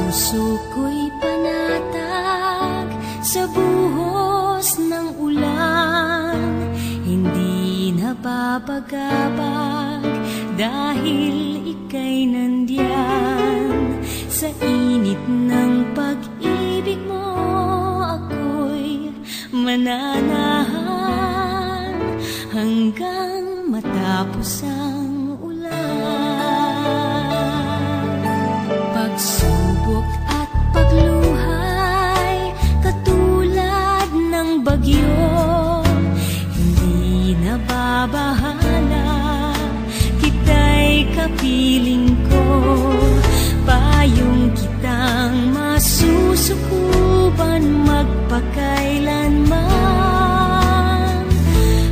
puso ko'y panatag sa buhos ng ulan, hindi napapagabag dahil ika'y nandiyan. Sa init ng pag-ibig mo ako'y mananahan hanggang matapos ang pagsubok at pagluhay, katulad ng bagyo, hindi nababahala, kita'y kapiling ko. Payong kitang masusukuban magpakailanman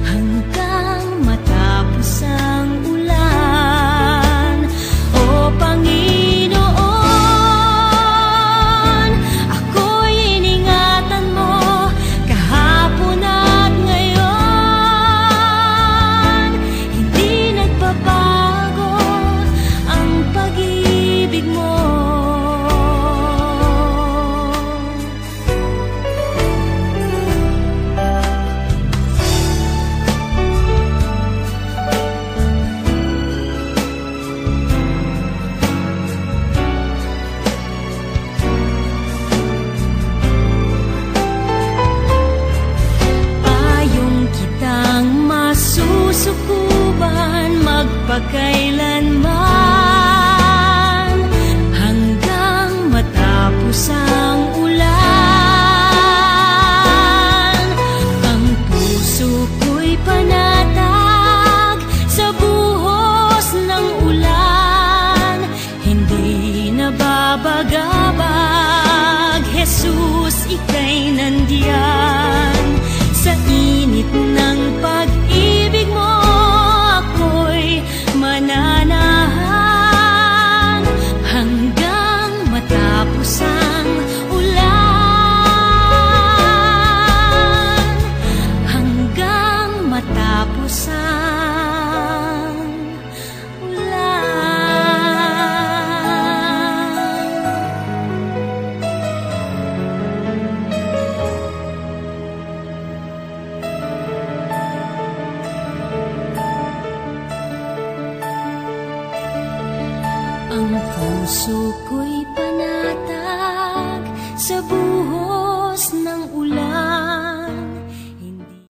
hanggang matapos ang ulan. O Panginoon, ako'y iningatan mo kahapon at ngayon. Hindi nagbabago ang pag-ibig mo. Susukuban magpakailanman hanggang matapos ang ulan. Ang puso ko'y panatag sa buhos ng ulan, hindi nababagabag. Jesus, ika'y nandiyan. Sa init ng pag-ibig mo ako'y mananahan hanggang matapos ang ulan, hanggang matapos ang ulan. Ang puso ko'y